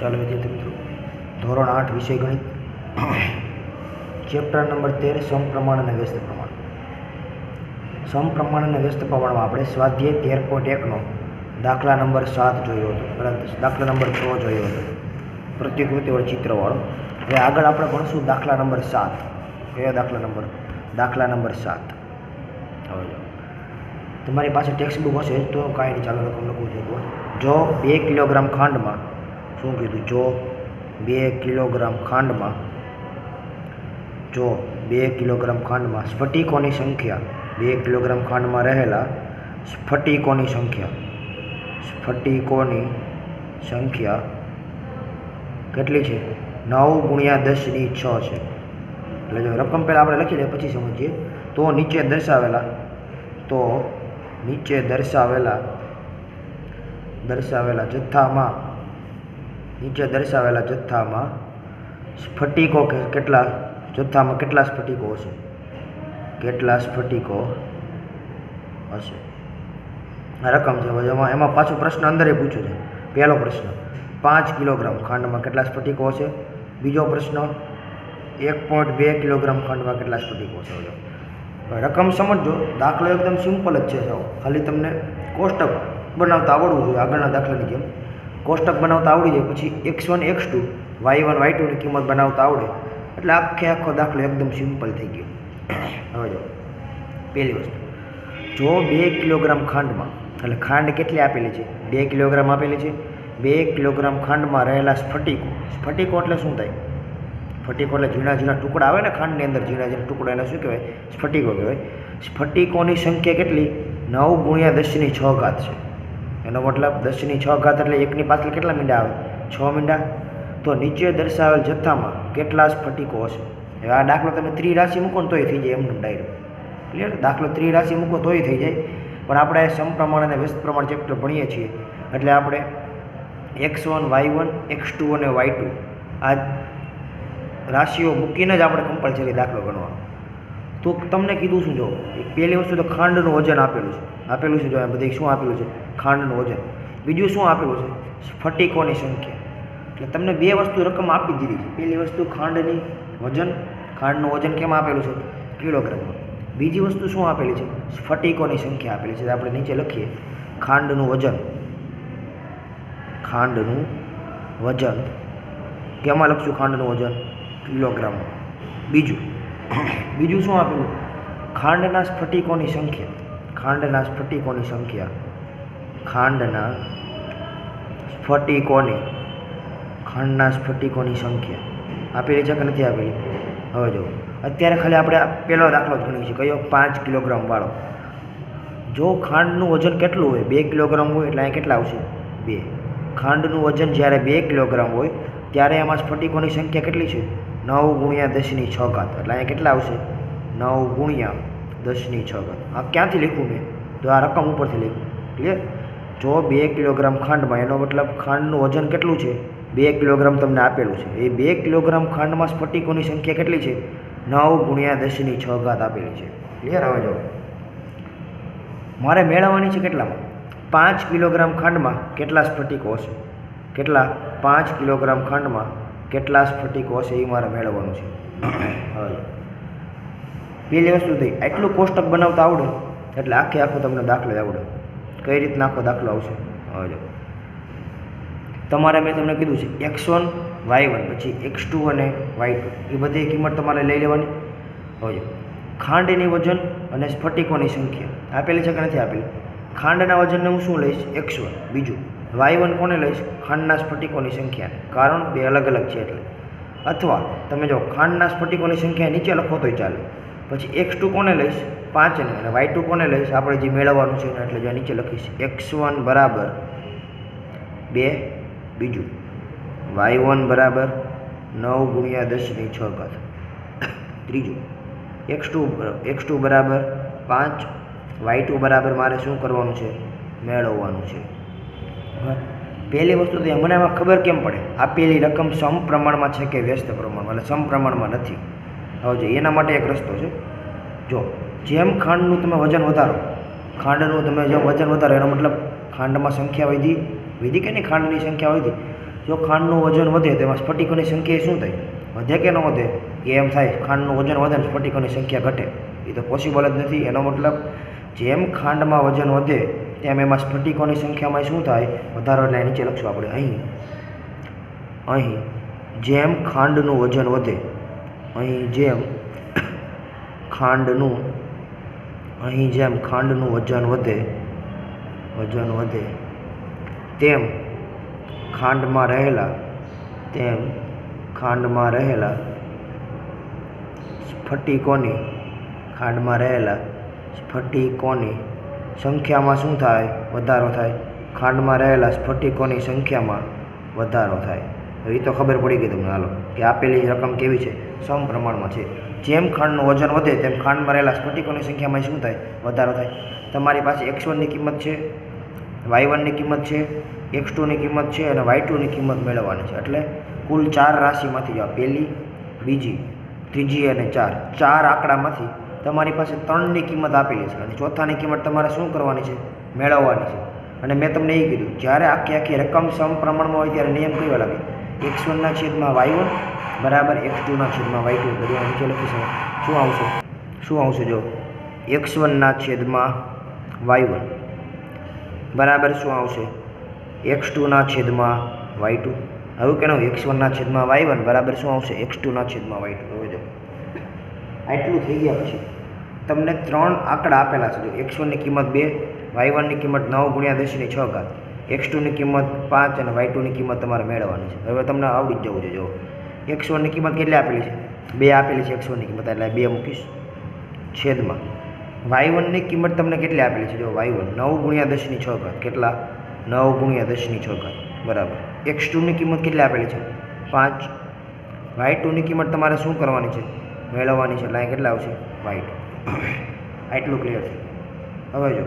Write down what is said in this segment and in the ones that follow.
ચાલો વિદ્યાર્થી મિત્રો, ધોરણ 8 વિષય ગણિત, ચેપ્ટર નંબર 13 સમપ્રમાણ અને વ્યસ્ત પ્રમાણ. સમપ્રમાણ અને વ્યસ્ત પ્રમાણમાં આપણે સ્વાધ્યાય 13.1નો દાખલા નંબર 7 જોયો હતો, બરાબર. દાખલા નંબર 6 જોયો હતો, પ્રતિકૃતિ વડે ચિત્રવાળો. હવે આગળ આપણે ભણશું દાખલા નંબર 7. કયો દાખલા નંબર? દાખલા નંબર 7. હવે તમારી પાસે ટેક્સ્ટ બુક હશે તો કાંઈ નહીં, ચાલો રકમ લખું છું. જો 2 કિલોગ્રામ ખાંડમાં, શું કીધું? જો 2 કિલોગ્રામ ખાંડમાં, જો 2 કિલોગ્રામ ખાંડમાં સ્ફટિકોની સંખ્યા, 2 કિલોગ્રામ ખાંડમાં રહેલા સ્ફટિકોની સંખ્યા કેટલી છે? 9 × 10⁶ છે. એટલે જો રકમ પહેલાં આપણે લખી લઈએ પછી સમજીએ. તો નીચે દર્શાવેલા જથ્થામાં સ્ફટિકો કેટલા સ્ફટિકો હશે? કેટલા સ્ફટિકો હશે? આ રકમ છે. એમાં પાછો પ્રશ્ન અંદર પૂછ્યો છે. પહેલો પ્રશ્ન 5 કિલોગ્રામ ખાંડમાં કેટલા સ્ફટિકો હશે? બીજો પ્રશ્ન 1.2 કિલોગ્રામ ખાંડમાં કેટલા સ્ફટિકો હશે? રકમ સમજો. દાખલો એકદમ સિમ્પલ જ છે. ખાલી તમને કોષ્ટક બનાવતા આવડવું જોઈએ. આગળના દાખલાની જેમ કોષ્ટક બનાવતા આવડી જાય, પછી x1 x2 y1 y2ની કિંમત બનાવતા આવડે એટલે આખો દાખલો એકદમ સિમ્પલ થઈ ગયો. હવે જો પહેલી વસ્તુ, જો 2 કિલોગ્રામ ખાંડમાં, એટલે ખાંડ કેટલી આપેલી છે? 2 કિલોગ્રામ આપેલી છે. 2 કિલોગ્રામ ખાંડમાં રહેલા સ્ફટિકો એટલે શું થાય? સ્ફટિકો એટલે ઝીણા ટુકડા આવે ને ખાંડની અંદર, ઝીણા ટુકડા, એને શું કહેવાય? સ્ફટિકો કહેવાય. સ્ફટિકોની સંખ્યા કેટલી? 9 × 10⁶ છે. એનો મતલબ 10⁶ એટલે 1ની પાછળ કેટલા મીંડા આવે? 6 મીંડા. તો નીચે દર્શાવેલ જથ્થામાં કેટલા સ્ફટિકો હશે? હવે આ દાખલો તમે ત્રિરાશિ મૂકો ને તોય થઈ જાય, એમને ડાયરેક્ટ ક્લિયર. દાખલો ત્રિરાશિ મૂકો તોય થઈ જાય, પણ આપણે સમપ્રમાણ અને વ્યસ્ત પ્રમાણ ચેપ્ટર ભણીએ છીએ એટલે આપણે x1 y1 x2 અને y2 આ રાશિઓ મૂકીને જ આપણે કમ્પલસરી દાખલો ગણવાનો. તો તમને કીધું શું? જો પહેલી વસ્તુ તો ખાંડનું વજન આપેલું છે. જો બધી શું આપેલું છે? ખાંડનું વજન. બીજું શું આપેલું છે? સ્ફટિકોની સંખ્યા. એટલે તમને બે વસ્તુ રકમ આપી દીધી છે. પહેલી વસ્તુ ખાંડનું વજન કેમ આપેલું છે? કિલોગ્રામમાં. બીજી વસ્તુ શું આપેલી છે? સ્ફટિકોની સંખ્યા આપેલી છે. આપણે નીચે લખીએ ખાંડનું વજન કેમાં લખશું? ખાંડનું વજન કિલોગ્રામમાં. બીજું શું આપેલું? ખાંડના સ્ફટિકોની સંખ્યા આપેલી છે કે નથી આપેલી? હવે જો અત્યારે ખાલી આપણે પહેલો દાખલો જ ગણીએ છીએ. કયો? 5 કિલોગ્રામ વાળો. જો ખાંડનું વજન કેટલું હોય? 2 કિલોગ્રામ હોય એટલે અહીંયા કેટલા આવશે? 2. ખાંડનું વજન જ્યારે 2 કિલોગ્રામ હોય ત્યારે એમાં સ્ફટિકોની સંખ્યા કેટલી છે? 9 × 10⁶. એટલે અહીંયા કેટલા આવશે? 9 × 10⁶. આ ક્યાંથી લખ્યું મેં? તો આ રકમ ઉપરથી લખ્યું. ક્લિયર? જો 2 કિલોગ્રામ ખાંડમાં, એનો મતલબ ખાંડનું વજન કેટલું છે? 2 કિલોગ્રામ તમને આપેલું છે. એ 2 કિલોગ્રામ ખાંડમાં સ્ફટિકોની સંખ્યા કેટલી છે? 9 × 10⁶ આપેલી છે. ક્લિયર? હવે જો મારે મેળવવાની છે કેટલામાં? 5 કિલોગ્રામ ખાંડમાં કેટલા સ્ફટિકો હશે? કેટલા? 5 કિલોગ્રામ ખાંડમાં કેટલા સ્ફટિકો હશે એ મારે મેળવવાનું છે. હવે પહેલી વસ્તુ થઈ, આટલું કોષ્ટક બનાવતા આવડે એટલે આખો તમને દાખલો આવડે. કઈ રીતના આખો દાખલો આવશે? હવે જો તમારે મેં તમને કીધું છે x1 y1 પછી x2 અને y2 એ બધી કિંમત તમારે લઈ લેવાની. હવે જો ખાંડની વજન અને સ્ફટિકોની સંખ્યા આપેલી છે કે નથી આપેલી? ખાંડના વજનને હું શું લઈશ? x1. બીજું y1 કોને લઈશ? ખાંડના સ્ફટિકોની સંખ્યાને, કારણ બે અલગ અલગ છે એટલે. અથવા તમે જો ખાંડના સ્ફટિકોની સંખ્યા નીચે લખો તોય ચાલે. પછી x2 કોને લઈશ? 5 અને y2 કોને લઈશ? આપણે જે મેળવવાનું છે એટલે જો નીચે લખીશ x1 બરાબર 2. બીજું y1 બરાબર 9 × 10⁶. ત્રીજું x2 બરાબર 5. y2 બરાબર મારે શું કરવાનું છે? મેળવવાનું છે. પહેલી વસ્તુ તો મને એમાં ખબર કેમ પડે? આપેલી રકમ સમપ્રમાણમાં છે કે વ્યસ્ત પ્રમાણમાં? એટલે સમપ્રમાણમાં નથી. હવે જો એના માટે એક રસ્તો છે. જો જેમ ખાંડનું તમે વજન વધારો, એનો મતલબ ખાંડમાં સંખ્યા વધી કે નહીં? ખાંડની સંખ્યા વધી જો ખાંડનું વજન વધે તેમાં સ્ફટિકોની સંખ્યા શું થાય? વધે કે ન વધે? એમ થાય ખાંડનું વજન વધે ને સ્ફટિકોની સંખ્યા ઘટે, એ તો પોસિબલ જ નથી. એનો મતલબ જેમ ખાંડમાં વજન વધે તેમ એમાં સ્ફટિકોની સંખ્યામાં શું થાય? વધારો. એટલે નીચે લખશું આપણે અહીં જેમ ખાંડનું વજન વધે, અહીં જેમ ખાંડનું વજન વધે તેમ ખાંડમાં રહેલા સ્ફટિકોની સંખ્યામાં શું થાય? વધારો થાય. ખાંડમાં રહેલા સ્ફટિકોની સંખ્યામાં વધારો થાય. એ તો ખબર પડી ગઈ તમને. હાલો કે આપેલી રકમ કેવી છે? સમપ્રમાણમાં છે. જેમ ખાંડનું વજન વધે તેમ ખાંડમાં રહેલા સ્ફટિકોની સંખ્યામાં શું થાય? વધારો થાય. તમારી પાસે x1ની કિંમત છે, y1ની કિંમત છે, x2ની કિંમત છે અને y2ની કિંમત મેળવવાની છે. એટલે કુલ 4 રાશિમાંથી જાઓ, પહેલી, બીજી, ત્રીજી અને 4 આંકડામાંથી તમારી પાસે 3ની કિંમત આપેલી છે અને ચોથાની કિંમત તમારે શું કરવાની છે? મેળવવાની છે. અને મેં તમને એ કીધું, જ્યારે આખી રકમ સમપ્રમાણમાં હોય ત્યારે નિયમ કયો લાગે? x1/y1 બરાબર x2/y2. બધું નીચે લખી શકો. શું આવશે? જો x1/y1 બરાબર શું આવશે? x2/y2. હવે કેનો x1/y1 બરાબર શું આવશે? x2/y2. હવે જો આટલું થઈ ગયા પછી તમને 3 આંકડા આપેલા છે. જો x1ની કિંમત 2, y1ની કિંમત 9 × 10⁶, x2ની કિંમત 5 અને y2ની કિંમત તમારે મેળવવાની છે. હવે તમને આવડી જ જવું જોઈએ. જો x1ની કિંમત કેટલી આપેલી છે? 2 આપેલી છે x1ની કિંમત, એટલે 2 મૂકીશ છેદમાં. y1ની કિંમત તમને કેટલી આપેલી છે? જો y1 9 × 10⁶. કેટલા? 9 × 10⁶. બરાબર. x2ની કિંમત કેટલી આપેલી છે? 5. y2ની કિંમત તમારે શું કરવાની છે? મેળવવાની છે. એટલે અહીં કેટલા આવશે? y2. આટલું ક્લિયર છે. હવે જો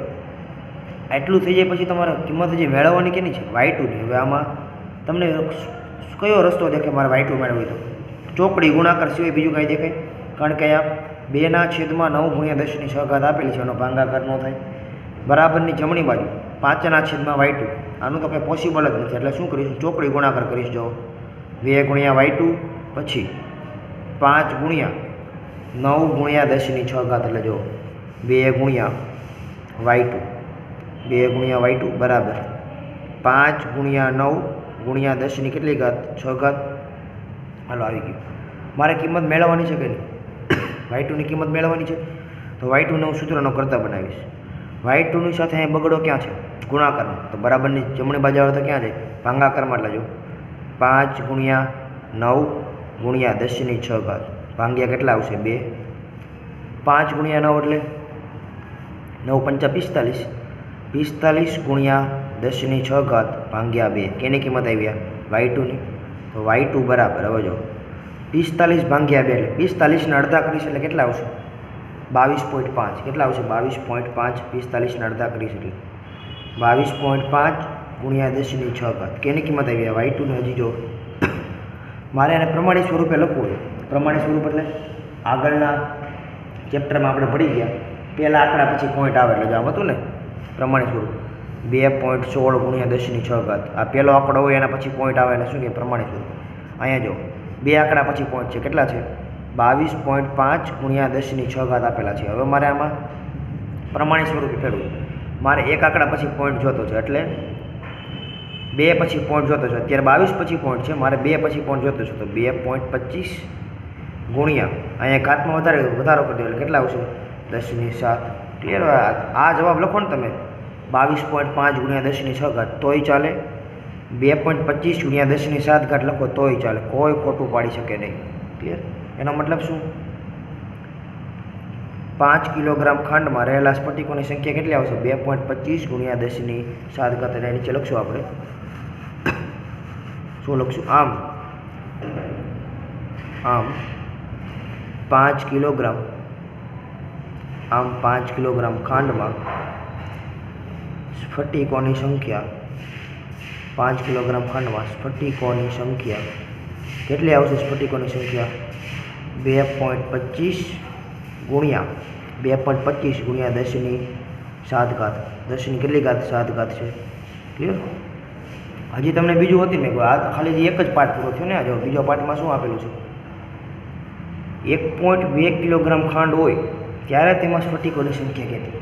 આટલું થઈ જાય પછી તમારે કિંમત જે મેળવવાની કેની છે? y2ની. હવે આમાં તમને કયો રસ્તો દેખાય મારે y2 મેળવવી? તો ચોકડી ગુણાકાર સિવાય બીજું કાંઈ દેખાય? કારણ કે આ 2/9 × 10⁶ આપેલી છે, એનો ભાગાકાર ન થાય. બરાબરની જમણી બાજુ 5/y2. આનું તો કંઈ પોસિબલ જ નથી. એટલે શું કરીશું? ચોકડી ગુણાકાર કરીશ. જો 2 × y2 પછી 5 × 9 × 10⁶. એટલે જો 2 × y2 બરાબર 5 × 9 × 10 કેટલી ઘાત? 6. હાલો આવી ગયું. મારે કિંમત મેળવવાની છે કે નહીં? y2ની કિંમત મેળવવાની છે. તો y2ને હું સૂત્રનો કરતા બનાવીશ. y2ની સાથે અહીં બગડો ક્યાં છે? ગુણાકારમાં. તો બરાબરની જમણી બાજુ આવે તો ક્યાં જાય? ભાગાકારમાં. એટલે જો 5 × 9 × 10⁶. ભાગ્યા કેટલા આવશે? 2. 5 × 9 એટલે 9 × 5 = 45. 45 × 10⁶ ભાગ્યા 2. કેની કિંમત આવી? y2ની. તો y2 બરાબર. હવે જો 45 ભાગ્યા 2 એટલે 45ને અડધા કરીશ એટલે કેટલા આવશે? 22.5. કેટલા આવશે? 22.5. 45ને અડધા કરીશ એટલે 22.5 × 10⁶. કેની કિંમત આવી? y2ને. હજી જો મારે એને પ્રમાણિત સ્વરૂપે લખવું હોય. પ્રમાણિત સ્વરૂપ એટલે આગળના ચેપ્ટરમાં આપણે ભણી ગયા, પહેલા આંકડા પછી પોઈન્ટ આવે. એટલે આમ હતું ને પ્રમાણિત સ્વરૂપ 2.16 × 10⁶. આ પહેલો આંકડો હોય એના પછી પોઈન્ટ આવે એને શું કહે? પ્રમાણિત સ્વરૂપ. અહીંયા જો 2 આંકડા પછી પોઈન્ટ છે. કેટલા છે? 22.5 × 10⁶ આપેલા છે. હવે મારે આમાં પ્રમાણિત સ્વરૂપે ફેરવું. મારે 1 આંકડા પછી પોઈન્ટ જોતો છે, એટલે 2 પછી પોઈન્ટ જોતો છે. અત્યારે 22 પછી પોઈન્ટ છે, મારે 2 પછી પોઈન્ટ જોતો છે. તો 2.25 ગુણ્યા અહીંયા ઘાતમાં વધારો કરી દો એટલે કેટલા આવશે? 10⁶. ક્લિયર? આ જવાબ લખો ને તમે 22.5 × 10⁶ તોય ચાલે, 2.25 × 10⁶ લખો તોય ચાલે. કોઈ ખોટું પાડી શકે નહીં. ક્લિયર? એનો મતલબ શું? 5 કિલોગ્રામ ખાંડમાં રહેલા સ્ફટિકોની સંખ્યા કેટલી આવશે? 2.25 × 10⁶. એટલે નીચે લખશું આપણે. શું લખશું? આમ 5 કિલોગ્રામ ખાંડમાં સ્ફટિકોની સંખ્યા 5 કિલોગ્રામ ખાંડમાં સ્ફટિકોની સંખ્યા કેટલી આવશે? સ્ફટિકોની સંખ્યા 2.25 ગુણ્યા 2.25 × 10⁶. 10ની કેટલી ઘાત? 7 ઘાત છે. ક્લિયર? હજી તમને બીજું હતી મેં આ ખાલી એક જ પાર્ટ પૂરો થયો ને. આ જો બીજો પાર્ટમાં શું આપેલું છે, 1.2 કિલોગ્રામ ખાંડ હોય ત્યારે તેમાં સ્ફટિકોની સંખ્યા કેટલી?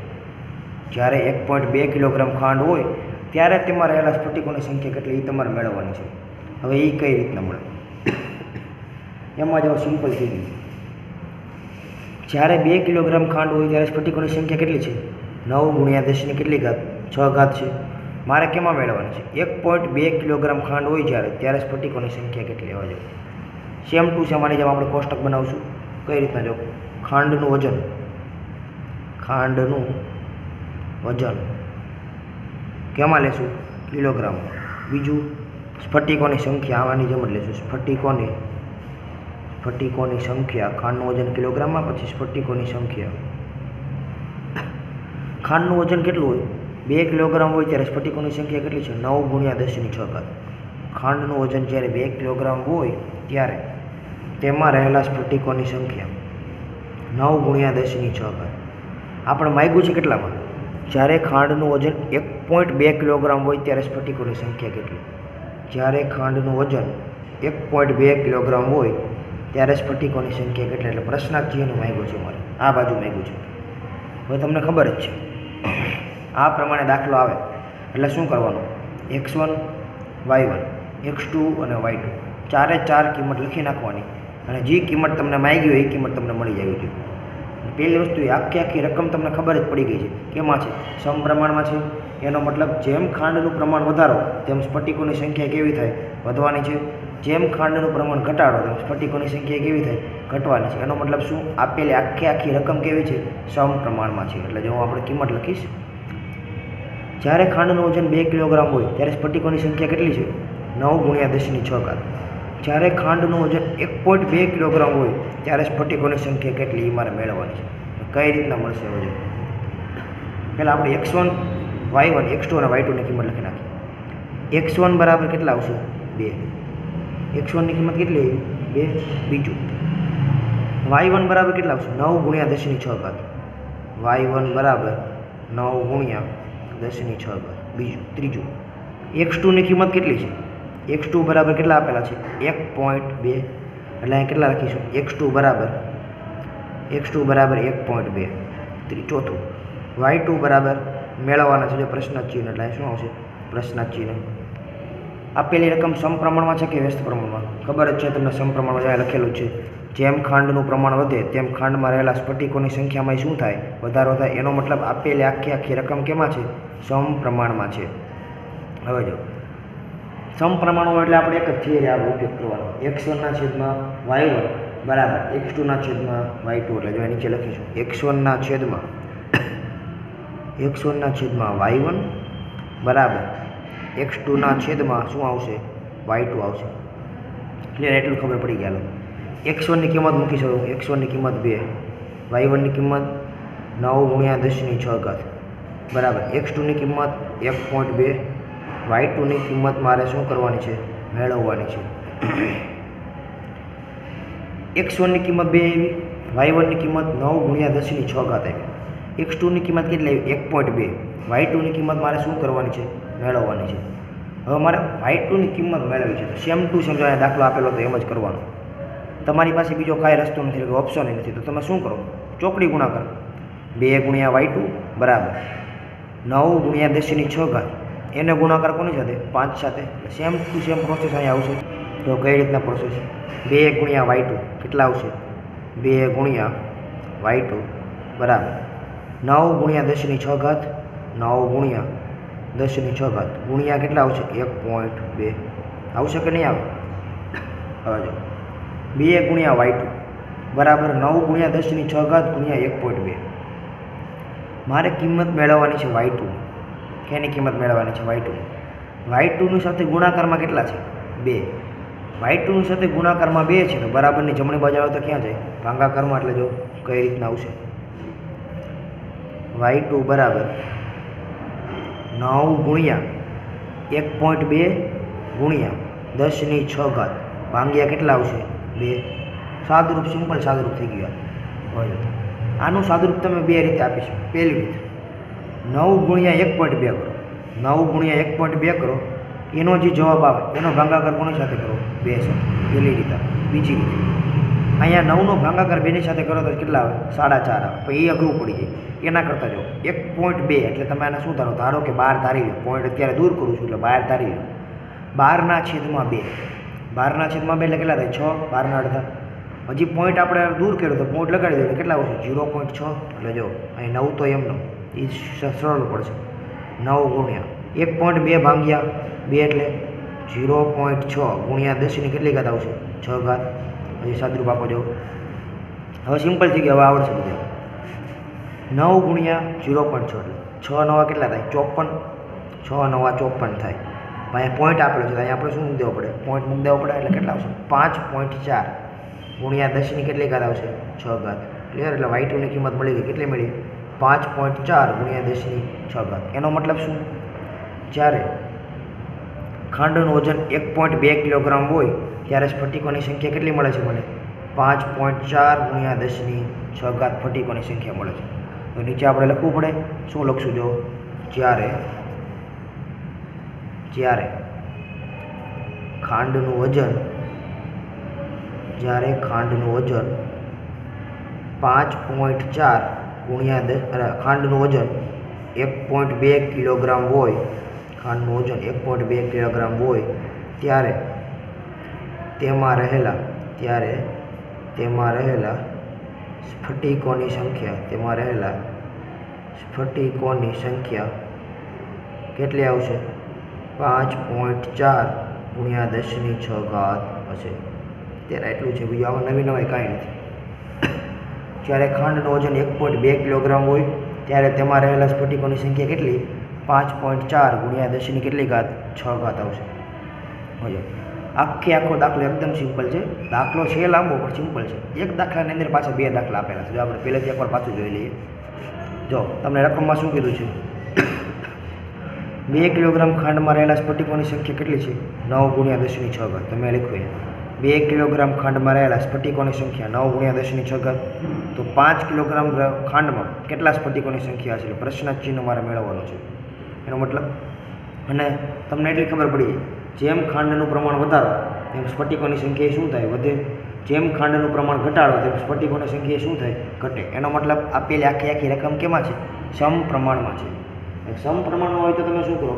જ્યારે 1.2 કિલોગ્રામ ખાંડ હોય ત્યારે તેમાં રહેલા સ્ફટિકોની સંખ્યા કેટલી એ તમારે મેળવવાની છે. હવે એ કઈ રીતના મળે એમાં જો સિમ્પલ થઈ ગયું. જ્યારે 2 કિલોગ્રામ ખાંડ હોય ત્યારે સ્ફટિકોની સંખ્યા કેટલી છે? 9 ગુણ્યા 10 ની કેટલી ઘાત? 6 ઘાત છે. મારે કેમાં મેળવવાની છે? 1.2 કિલોગ્રામ ખાંડ હોય ત્યારે સ્ફટિકોની સંખ્યા કેટલી? હવે જો સેમ ટુ સેમ આની જેમ આપણે કોષ્ટક બનાવશું. કઈ રીતના? જો ખાંડનું વજન કેમાં લેશું? કિલોગ્રામ. બીજું સ્ફટિકોની સંખ્યા આની જેમ જ લેશું. સ્ફટિકોની સંખ્યા ખાંડનું વજન કિલોગ્રામમાં, પછી સ્ફટિકોની સંખ્યા. ખાંડનું વજન કેટલું હોય? 2 કિલોગ્રામ હોય ત્યારે સ્ફટિકોની સંખ્યા કેટલી છે? 9 ગુણ્યા 10 ની 6 ઘાત. ખાંડનું વજન જ્યારે 2 કિલોગ્રામ હોય ત્યારે તેમાં રહેલા સ્ફટિકોની સંખ્યા 9 ગુણ્યા 10 ની 6 ઘાત. આપણે માગ્યું છે કેટલામાં? જ્યારે ખાંડનું વજન 1.2 કિલોગ્રામ હોય ત્યારે સ્ફટિકોની સંખ્યા કેટલી? જ્યારે ખાંડનું વજન 1.2 કિલોગ્રામ હોય ત્યારે સ્ફટિકોની સંખ્યા કેટલી? એટલે પ્રશ્નાર્થીનું માગ્યું છે મારે, આ બાજુ માગ્યું છે. હવે તમને ખબર જ છે આ પ્રમાણે દાખલો આવે એટલે શું કરવાનું? x1 y1 x2 અને y2 ચારે ચાર કિંમત લખી નાખવાની અને જે કિંમત તમને માગી હોય એ કિંમત તમને મળી જવી જોઈએ. પહેલી વસ્તુ એ આખી રકમ તમને ખબર જ પડી ગઈ છે કેમાં છે? સમપ્રમાણમાં છે. એનો મતલબ જેમ ખાંડનું પ્રમાણ વધારો તેમ સ્ફટિકોની સંખ્યા કેવી થાય? વધવાની છે. જેમ ખાંડનું પ્રમાણ ઘટાડો તેમ સ્ફટિકોની સંખ્યા કેવી થાય? ઘટવાની છે. એનો મતલબ શું? આપેલી આખી રકમ કેવી છે? સમપ્રમાણમાં છે. એટલે જો હું આપણે કિંમત લખીશ, જ્યારે ખાંડનું વજન 2 કિલોગ્રામ હોય ત્યારે સ્ફટિકોની સંખ્યા કેટલી છે? 9 ગુણ્યા 10 ની 6 ઘાત. જ્યારે ખાંડનું વજન 1.2 કિલોગ્રામ હોય ત્યારે સ્ફટિકોની સંખ્યા કેટલી એ મારે મેળવવાની છે. કઈ રીતના મળશે? વજન પહેલાં આપણે x1 y1 x2 અને y2 ની કિંમત લખી નાખીએ. x1 બરાબર કેટલા આવશે? 2. x1 ની કિંમત કેટલી આવી? 2. બીજું y1 બરાબર કેટલા આવશે? 9 ગુણ્યા 10 ની 6 ઘાત. y1 બરાબર 9 ગુણ્યા 10 ની 6 ઘાત. બીજું ત્રીજું x2 ની કિંમત કેટલી છે? x2 બરાબર કેટલા આપેલા છે? 1.2. એટલે અહીં કેટલા લખીશું? x2 બરાબર 1.2. ચોથું y2 બરાબર મેળવવાના છે જો પ્રશ્નાર્થ ચિહ્ન, એટલે શું આવશે? પ્રશ્નાર્થ ચિહ્ન. આપેલી રકમ સમપ્રમાણમાં છે કે વ્યસ્ત પ્રમાણમાં? ખબર જ છે તમને, સમપ્રમાણમાં જ્યાં લખેલું છે જેમ ખાંડનું પ્રમાણ વધે તેમ ખાંડમાં રહેલા સ્ફટિકોની સંખ્યામાં શું થાય? વધારો થાય. એનો મતલબ આપેલી આખી રકમ કેમાં છે? સમપ્રમાણમાં છે. હવે જો સમપ્રમાણમાં એટલે આપણે એક જ થિયરી આપણે ઉપયોગ કરવાનો. x1 છેદમાં y1 બરાબર x2 છેદમાં y2. એટલે જો નીચે લખીશું x1 છેદમાં y1 બરાબર x2 છેદમાં શું આવશે? y2 આવશે. ક્લિયર? એટલું ખબર પડી ગયા. x1 ની કિંમત મૂકી શકો. x1 ની કિંમત 2, y1 ની કિંમત 9 ગુણ્યા 10 ની 6 ઘાત બરાબર x2 ની કિંમત 1.2, y2 ની કિંમત મારે શું કરવાની છે? મેળવવાની છે. x1 ની કિંમત 2 આવી, y1 ની કિંમત 9 ગુણ્યા 10 ની 6 ઘાત આવી. x2 ની કિંમત કેટલી આવી? 1.2. y2 ની કિંમત મારે શું કરવાની છે? મેળવવાની છે. હવે મારે y2 ની કિંમત મેળવવી છે. સેમ ટુ સેમ દાખલો આપેલો તો એમ જ કરવાનો. તમારી પાસે બીજો કાંઈ રસ્તો નથી, એટલે ઓપ્શન નથી, તો તમે શું કરો? ચોકડી ગુણાકાર 2 ગુણ્યા y2 બરાબર 9 ગુણ્યા 10 ની 6 ઘાત. એને ગુણાકાર કોની સાથે? 5 સાથે. સેમ ટુ સેમ પ્રોસેસ અહીંયા આવશે. તો કઈ રીતના પ્રોસેસ? 2 ગુણ્યા y2 કેટલા આવશે? 2 ગુણ્યા y2 બરાબર 9 ગુણ્યા 10 ની 6 ઘાત, 9 ગુણ્યા 10 ની 6 ઘાત ગુણ્યા કેટલા આવશે? 1.2 આવશે કે નહીં આવે? હવે જો 2 ગુણ્યા y2 બરાબર 9 ગુણ્યા 10 ની 6 ઘાત ગુણ્યા 1.2. મારે કિંમત મેળવવાની છે y2. કેની કિંમત મેળવવાની છે? y2. y2 ની સાથે ગુણાકારમાં કેટલા છે? 2. y2 ની સાથે ગુણાકારમાં 2 છે તો બરાબરની જમણી બાજુ આવે તો ક્યાં જાય? ભાગાકારમાં. એટલે જો કઈ રીતના આવશે? y2 બરાબર 9 ગુણ્યા 1.2 ગુણ્યા 10 ની 6 ઘાત ભાગ્યા કેટલા આવશે? 2. સાદુરૂપ, સિમ્પલ સાદુરૂપ થઈ ગયું. હોય આનું સાદુરૂપ તમે બે રીતે આપીશું. પહેલી રીત 9 ગુણ્યા 1.2 કરો. 9 ગુણ્યા 1.2 કરો એનો જે જવાબ આવે એનો ભાગાકાર કોની સાથે કરો? 2 સાથે. પહેલી રીતે. બીજી રીતે અહીંયા 9નો ભાગાકાર 2ની સાથે કરો તો કેટલા આવે? 4.5 આવે. પણ એ અઘરું પડી જાય. એના કરતાં જો 1.2 એટલે તમે આને શું ધારો કે 12 ધારી લો. પોઈન્ટ અત્યારે દૂર કરું છું એટલે 12 ધારી લો. 12/2. 12/2 એટલે કેટલા થાય? 6. 12 અડધા. હજી પોઈન્ટ આપણે દૂર કર્યો તો પોઈન્ટ લગાડી દો એટલે કેટલા આવશે? 0.6. એટલે જો અહીં 9 તો એમનો એ સરળ પડશે. 9 ગુણ્યા 1.2 ભાગ્યા 2 એટલે 0.6 ગુણ્યા 10ની કેટલી ઘાત આવશે? 6 ઘાત. હજી સાદરૂપ આપો જો. હવે સિમ્પલ થઈ ગયું. હવે આવડશે બધું. 9 ગુણ્યા 0.6 એટલે 6 9 કેટલા થાય? 54. 6 9 54 થાય. અહીંયા પોઈન્ટ આપેલો છે. અહીંયા આપણે શું મૂકી દેવો પડે? પોઈન્ટ મૂકી દેવો પડે એટલે કેટલા આવશે? 5.4 ગુણ્યા 10ની કેટલી ઘાત આવશે? 6 ઘાત. ક્લિયર? એટલે y2ની કિંમત મળી ગઈ. કેટલી મળી? 5.4 ગુણ્યા 10ની 6 ઘાત. એનો મતલબ શું? જ્યારે ખાંડનું વજન 1.2 કિલોગ્રામ હોય ત્યારે સ્ફટિકોની સંખ્યા કેટલી મળે છે મને? 5.4 ગુણ્યા 10ની 6 ઘાત સ્ફટિકોની સંખ્યા મળે છે. તો નીચે આપણે લખવું પડે. શું લખશું જો? જ્યારે ખાંડનું વજન 5.4 ગુણ્યા 10 ખાંડનું વજન 1.2 કિલોગ્રામ હોય, ખાંડનું વજન 1.2 કિલોગ્રામ હોય ત્યારે તેમાં રહેલા સ્ફટિકોની સંખ્યા કેટલી આવશે? 5.4 ગુણ્યા 10ની 6 ઘાત હશે. ત્યારે એટલું છે. બીજું આમાં નવી નવાઈ કાંઈ નથી. જ્યારે ખાંડનું વજન 1.2 કિલોગ્રામ હોય ત્યારે તેમાં રહેલા સ્ફટિકોની સંખ્યા કેટલી? 5.4 ગુણ્યા 10ની કેટલી ઘાત? 6 ઘાત આવશે. સમજો. આખો દાખલો એકદમ સિમ્પલ છે. દાખલો છે લાંબો પણ સિમ્પલ છે. એક દાખલાની અંદર પાછા 2 દાખલા આપેલા છે. જો આપણે પહેલેથી એકવાર પાછું જોઈ લઈએ. જો તમને રકમમાં શું કીધું છે? 2 કિલોગ્રામ ખાંડમાં રહેલા સ્ફટિકોની સંખ્યા કેટલી છે? 9 ગુણ્યા 10ની 6 ઘાત. તમે લખ્યું 2 કિલોગ્રામ ખાંડમાં રહેલા સ્ફટિકોની સંખ્યા 9 ગુણ્યા 10ની 6 ઘાત. તો 5 કિલોગ્રામ ખાંડમાં કેટલા સ્ફટિકોની સંખ્યા છે? પ્રશ્ન ચિહ્ન મારે મેળવવાનું છે. એનો મતલબ અને તમને એટલી ખબર પડી જેમ ખાંડનું પ્રમાણ વધારો તેમ સ્ફટિકોની સંખ્યા શું થાય? વધે. જેમ ખાંડનું પ્રમાણ ઘટાડો તેમ સ્ફટિકોની સંખ્યા શું થાય? ઘટે. એનો મતલબ આપેલી આખી રકમ કેમાં છે? સમપ્રમાણમાં છે. સમપ્રમાણમાં હોય તો તમે શું કરો?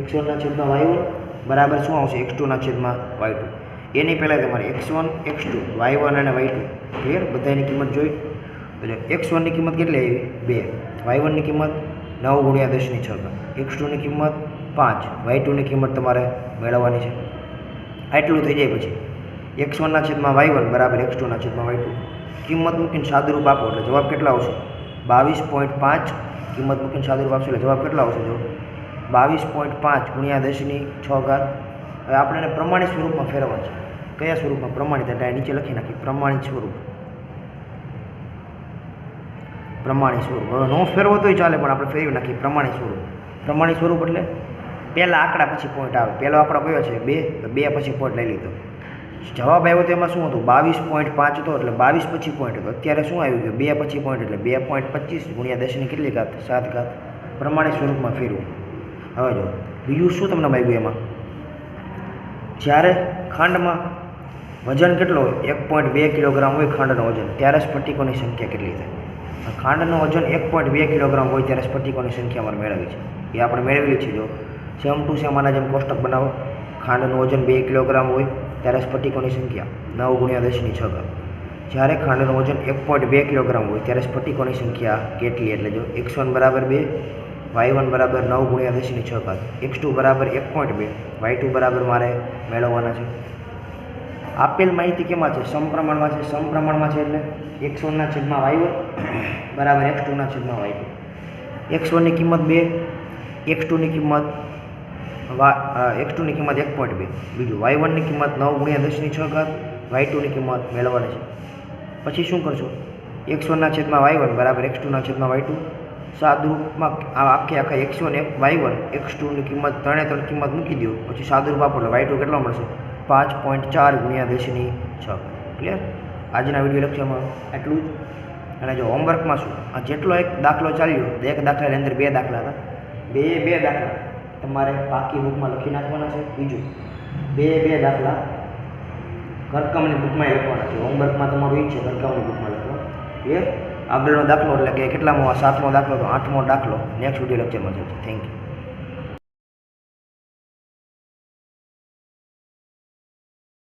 x1/y1 બરાબર શું આવશે? x2/y2. એની પહેલાં તમારે x1 x2 y1 અને y2 ક્લિયર? બધાની કિંમત જોઈ. તો જો x1ની કિંમત કેટલી આવી? 2. y1ની કિંમત 9 ગુણ્યા 10ની 6 ઘાત. x2ની કિંમત 5. y2ની કિંમત તમારે મેળવવાની છે. આટલું થઈ જાય પછી x1/y1 બરાબર x2/y2 કિંમત મૂકીને સાદુરૂપ આપો એટલે જવાબ કેટલા આવશે? 22.5. કિંમત મૂકીને સાદુરૂપ આપશો એટલે જવાબ કેટલા આવશે? જો 22.5 ગુણ્યા 10ની 6 ઘાત. હવે આપણે એને પ્રમાણિત સ્વરૂપમાં ફેરવવા છે. કયા સ્વરૂપમાં? પ્રમાણિત. એટલે નીચે લખી નાખી પ્રમાણિત સ્વરૂપ. હવે નો ફેરવો તોય ચાલે પણ આપણે ફેરવી નાખીએ પ્રમાણિત સ્વરૂપ. પ્રમાણિત સ્વરૂપ એટલે પહેલાં આંકડા પછી પોઈન્ટ આવે. પહેલો આંકડો કયો છે? 2. તો 2 પછી પોઈન્ટ લઈ લીધો. જવાબ આવ્યો તો એમાં શું હતું? 22.5 હતો એટલે 22 પછી પોઈન્ટ હતો. અત્યારે શું આવ્યું ગયું? 2 પછી પોઈન્ટ એટલે 2.25 ગુણ્યા 10ની કેટલી ઘાત? 7 ઘાત. પ્રમાણિત સ્વરૂપમાં ફેરવું. હવે જો બીજું શું તમને માગ્યું એમાં? જ્યારે ખાંડમાં વજન કેટલો હોય? 1.2 કિલોગ્રામ હોય ખાંડનું વજન ત્યારે સ્ફટિકોની સંખ્યા કેટલી થાય? ખાંડનું વજન 1.2 કિલોગ્રામ હોય ત્યારે સ્ફટિકોની સંખ્યા અમારે મેળવી છે. એ આપણે મેળવેલી છે. જો સેમ ટુ સેમ આના જેમ કોષ્ટક બનાવો. ખાંડનું વજન 2 કિલોગ્રામ હોય ત્યારે સ્ફટિકોની સંખ્યા 9 ગુણ્યા 10ની 6 ઘાત. જ્યારે ખાંડનું વજન 1.2 કિલોગ્રામ હોય ત્યારે સ્ફટિકોની સંખ્યા કેટલી? એટલે જો x1 બરાબર 2, y1 બરાબર 9 ગુણ્યા 10ની 6 ઘાત, x2 બરાબર 1.2, y2 બરાબર મારે મેળવવાના છે. આપેલ માહિતી કેમાં છે? સમપ્રમાણમાં છે. સમપ્રમાણમાં છે એટલે x1/y1 બરાબર x2/y2. x1ની કિંમત 2, x2ની કિંમત 1.2. બીજું y1ની કિંમત 9 ગુણ્યા 10ની 6 ઘાત, y2ની કિંમત મેળવવાની છે. પછી શું કરશો? x1/y1 બરાબર x2/y2. સાદુરૂપમાં આખા x1 y1 x2ની કિંમત ત્રણે કિંમત મૂકી દો. પછી સાદુરૂપ આપો એટલે y2 કેટલો મળશે? 5.4 ગુણ્યા 10ની 6. ક્લિયર? આજના વિડીયો લેક્ચરમાં એટલું જ. અને જો હોમવર્કમાં શું? આ જેટલો એક દાખલો ચાલ્યો, એક દાખલાની અંદર 2 દાખલા હતા. બે દાખલા તમારે પાકી બુકમાં લખી નાખવાના છે. બીજું બે દાખલા ઘરકામની બુકમાં લખવાના છે. હોમવર્કમાં તમારું એ જ છે ઘરકામની બુકમાં લખવા. એ આગળનો દાખલો એટલે કે કેટલામો 7મો દાખલો તો 8મો દાખલો નેક્સ્ટ વિડીયો લેક્ચરમાં છે. Thank you.